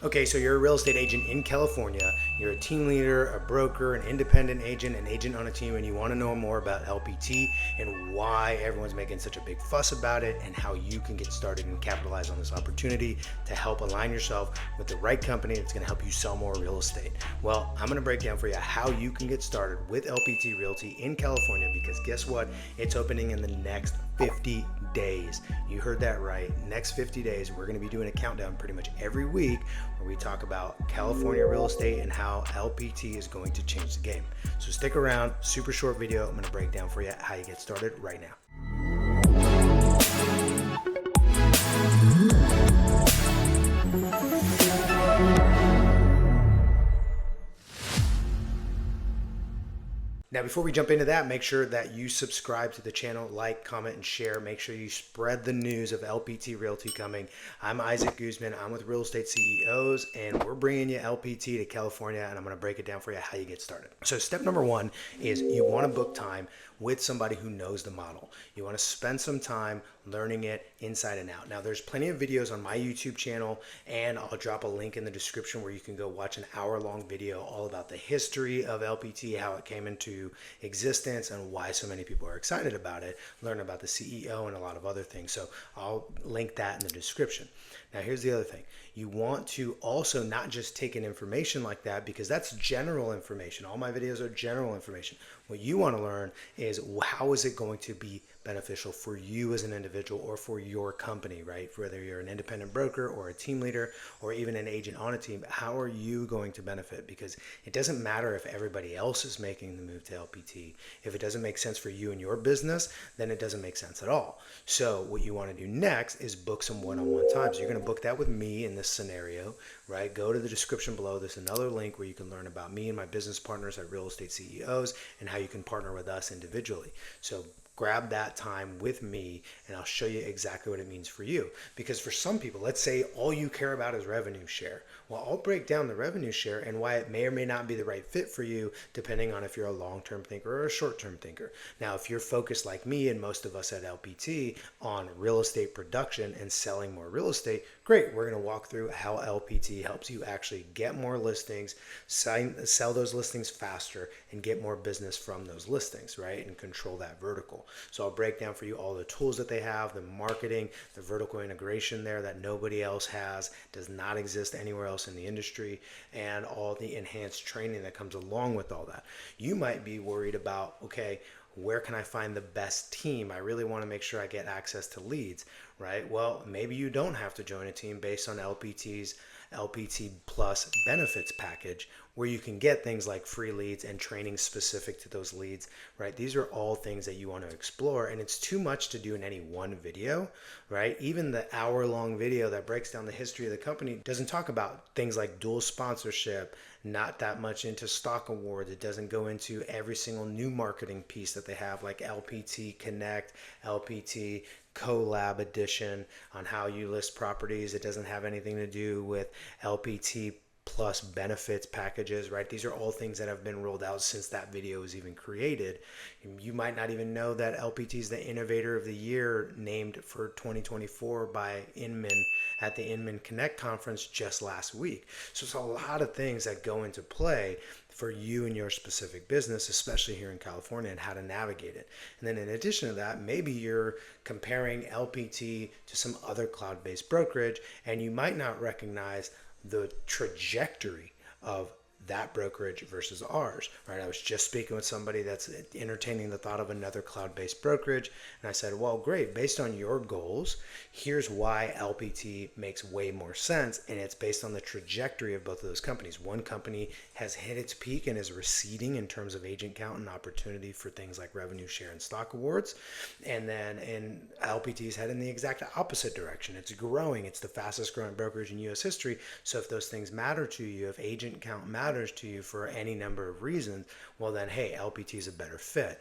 Okay, so you're a real estate agent in California. You're a team leader, a broker, an independent agent, an agent on a team, and you want to know more about LPT and why everyone's making such a big fuss about it and how you can get started and capitalize on this opportunity to help align yourself with the right company that's going to help you sell more real estate. Well, I'm going to break down for you how you can get started with LPT Realty in California, because guess what? It's opening in the next 50 days. You heard that right. Next 50 days, we're going to be doing a countdown pretty much every week where we talk about California real estate and how LPT is going to change the game. So stick around, super short video. I'm going to break down for you how you get started right now. Now, before we jump into that, make sure that you subscribe to the channel, like, comment, and share. Make sure you spread the news of LPT Realty coming. I'm Isaac Guzman. I'm with Real Estate CEOs, and we're bringing you LPT to California, and I'm going to break it down for you how you get started. So step number one is you want to book time with somebody who knows the model. You want to spend some time learning it inside and out. Now, there's plenty of videos on my YouTube channel, and I'll drop a link in the description where you can go watch an hour-long video all about the history of LPT, how it came into existence, and why so many people are excited about it, learn about the CEO and a lot of other things. So I'll link that in the description. Now, here's the other thing. You want to also not just take in information like that, because that's general information. All my videos are general information. What you want to learn is how is it going to be beneficial for you as an individual or for your company, right? Whether you're an independent broker or a team leader or even an agent on a team, how are you going to benefit? Because it doesn't matter if everybody else is making the move to LPT. If it doesn't make sense for you and your business, then it doesn't make sense at all. So what you want to do next is book some one-on-one times. You're going to book that with me in this scenario, right? Go to the description below. There's another link where you can learn about me and my business partners at Real Estate CEOs and how you can partner with us individually. So grab that time with me and I'll show you exactly what it means for you. Because for some people, let's say all you care about is revenue share. Well, I'll break down the revenue share and why it may or may not be the right fit for you, depending on if you're a long-term thinker or a short-term thinker. Now, if you're focused like me and most of us at LPT on real estate production and selling more real estate, great. We're going to walk through how LPT helps you actually get more listings, sell those listings faster, and get more business from those listings, right? And control that vertical. So I'll break down for you all the tools that they have, the marketing, the vertical integration there that nobody else has, does not exist anywhere else in the industry, and all the enhanced training that comes along with all that. You might be worried about, okay, where can I find the best team? I really want to make sure I get access to leads, right? Well, maybe you don't have to join a team based on LPT's LPT Plus benefits package, where you can get things like free leads and training specific to those leads, right? These are all things that you want to explore, and it's too much to do in any one video, right? Even the hour-long video that breaks down the history of the company doesn't talk about things like dual sponsorship, not that much into stock awards. It doesn't go into every single new marketing piece that they have, like LPT Connect, LPT Collab Edition on how you list properties. It doesn't have anything to do with LPT Plus benefits packages, right? These are all things that have been rolled out since that video was even created. You might not even know that LPT is the Innovator of the Year named for 2024 by Inman at the Inman Connect conference just last week. So it's a lot of things that go into play for you and your specific business, especially here in California, and how to navigate it. And then in addition to that, maybe you're comparing LPT to some other cloud-based brokerage, and you might not recognize the trajectory of that brokerage versus ours, right? I was just speaking with somebody that's entertaining the thought of another cloud-based brokerage, and I said, well, great, based on your goals, here's why LPT makes way more sense, and it's based on the trajectory of both of those companies. One company has hit its peak and is receding in terms of agent count and opportunity for things like revenue share and stock awards, and then LPT is heading the exact opposite direction. It's growing. It's the fastest growing brokerage in U.S. history, so if those things matter to you, if agent count matters to you for any number of reasons, well then, hey, LPT is a better fit.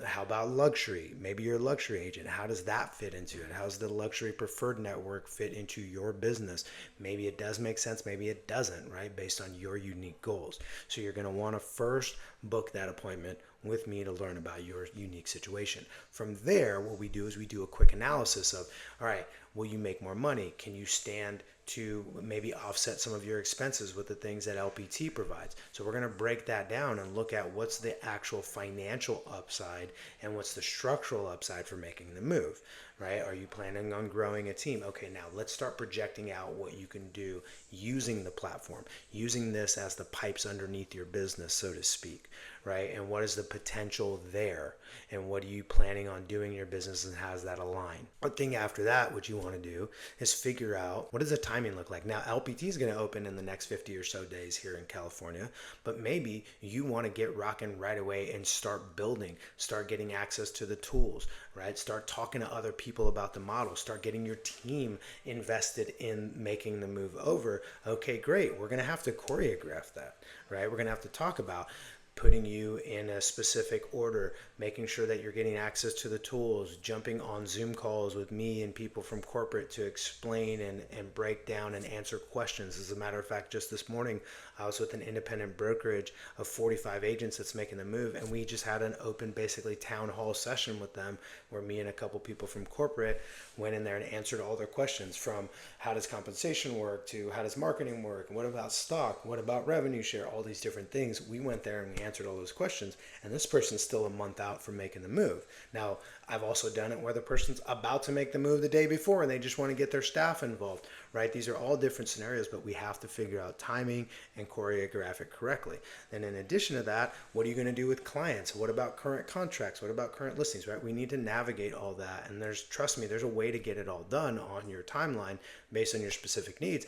How about luxury? Maybe you're a luxury agent. How does that fit into it? How's the luxury preferred network fit into your business? Maybe it does make sense, maybe it doesn't, right? Based on your unique goals. So you're going to want to first book that appointment with me to learn about your unique situation. From there, what we do is we do a quick analysis of, all right, will you make more money? Can you stand to maybe offset some of your expenses with the things that LPT provides. So we're going to break that down and look at what's the actual financial upside and what's the structural upside for making the move, right? Are you planning on growing a team? Okay, now let's start projecting out what you can do using the platform, using this as the pipes underneath your business, so to speak, right? And what is the potential there? And what are you planning on doing in your business, and how does that align? One thing after that, what you want to do is figure out, what does the timing look like? Now, LPT is going to open in the next 50 or so days here in California, but maybe you want to get rocking right away and start building, start getting access to the tools, right? Start talking to other people about the model, start getting your team invested in making the move over. Okay, great. We're going to have to choreograph that, right? We're going to have to talk about putting you in a specific order, making sure that you're getting access to the tools, jumping on Zoom calls with me and people from corporate to explain and break down and answer questions. As a matter of fact, just this morning, I was with an independent brokerage of 45 agents that's making the move, and we just had an open, basically town hall session with them where me and a couple people from corporate went in there and answered all their questions, from how does compensation work to how does marketing work, and what about stock, what about revenue share, all these different things. We went there and we answered all those questions, and this person's still a month out from making the move. Now, I've also done it where the person's about to make the move the day before and they just want to get their staff involved, right? These are all different scenarios, but we have to figure out timing and choreograph it correctly. And in addition to that, what are you going to do with clients? What about current contracts? What about current listings, right? We need to navigate all that. And trust me, there's a way to get it all done on your timeline based on your specific needs,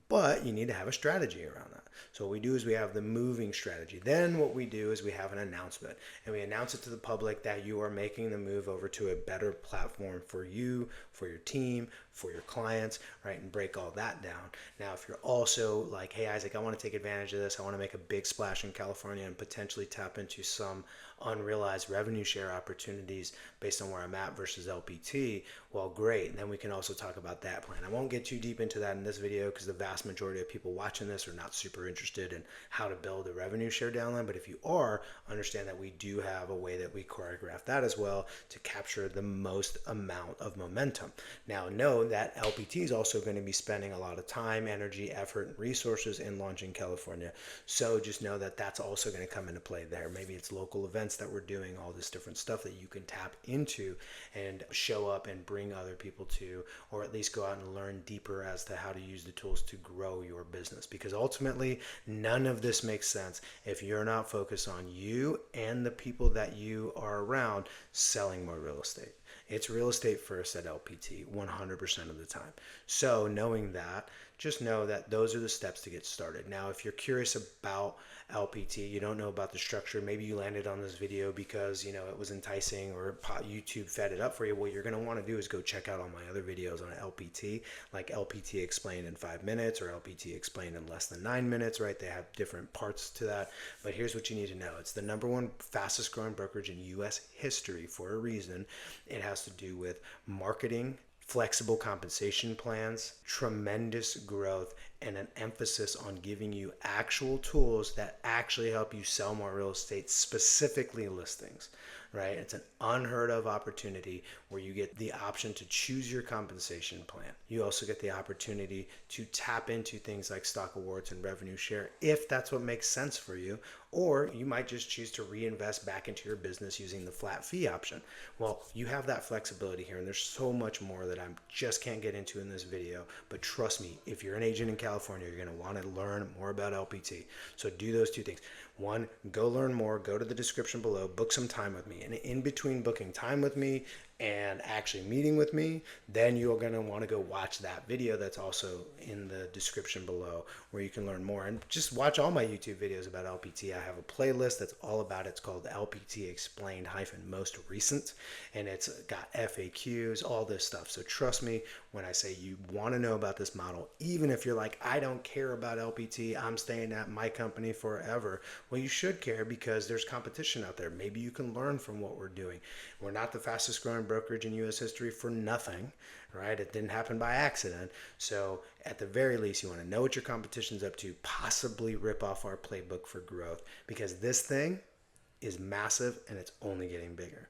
but you need to have a strategy around that. So what we do is we have the moving strategy. Then what we do is we have an announcement, and we announce it to the public that you are making the move over to a better platform for you, for your team, for your clients, right? And break all that down. Now, if you're also like, hey, Isaac, I want to take advantage of this. I want to make a big splash in California and potentially tap into some unrealized revenue share opportunities based on where I'm at versus LPT, well, great. And then we can also talk about that plan. I won't get too deep into that in this video because the vast majority of people watching this are not super interested in how to build a revenue share downline. But if you are, understand that we do have a way that we choreograph that as well to capture the most amount of momentum. Now, know that LPT is also going to be spending a lot of time, energy, effort, and resources in launching California. So just know that that's also going to come into play there. Maybe it's local events that we're doing, all this different stuff that you can tap into and show up and bring other people to, or at least go out and learn deeper as to how to use the tools to grow your business. Because ultimately, none of this makes sense if you're not focused on you and the people that you are around selling more real estate. It's real estate first at LPT 100% of the time. So knowing that, just know that those are the steps to get started. Now, if you're curious about LPT, you don't know about the structure, maybe you landed on this video because, you know, it was enticing or YouTube fed it up for you. What you're going to want to do is go check out all my other videos on LPT, like LPT Explained in 5 minutes or LPT Explained in less than 9 minutes, right? They have different parts to that. But here's what you need to know. It's the #1 fastest growing brokerage in U.S. history for a reason. It has to do with marketing, flexible compensation plans, tremendous growth, and an emphasis on giving you actual tools that actually help you sell more real estate, specifically listings, right? It's an unheard of opportunity where you get the option to choose your compensation plan. You also get the opportunity to tap into things like stock awards and revenue share if that's what makes sense for you, or you might just choose to reinvest back into your business using the flat fee option. Well, you have that flexibility here, and there's so much more that I just can't get into in this video, but trust me, if you're an agent in California, you're going to want to learn more about LPT. So do those two things. One, go learn more, go to the description below, book some time with me. And in between booking time with me and actually meeting with me, then you're going to want to go watch that video that's also in the description below where you can learn more. And just watch all my YouTube videos about LPT. I have a playlist that's all about it. It's called LPT Explained Most Recent, and it's got FAQs, all this stuff. So trust me when I say you want to know about this model, even if you're like, I don't care about LPT, I'm staying at my company forever. Well, you should care because there's competition out there. Maybe you can learn from what we're doing. We're not the fastest growing brokerage in U.S. history for nothing, right? It didn't happen by accident. So at the very least, you want to know what your competition's up to, possibly rip off our playbook for growth, because this thing is massive and it's only getting bigger.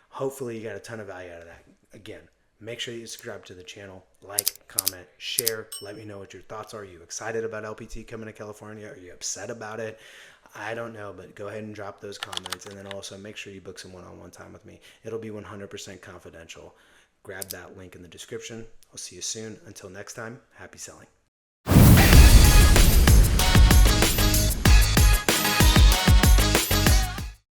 Hopefully you got a ton of value out of that. Again, Make sure you subscribe to the channel, like, comment, share. Let me know what your thoughts are. Are you excited about LPT coming to California? Are you upset about it? I don't know, but go ahead and drop those comments. And then also make sure you book some one-on-one time with me. It'll be 100% confidential. Grab that link in the description. I'll see you soon. Until next time, happy selling.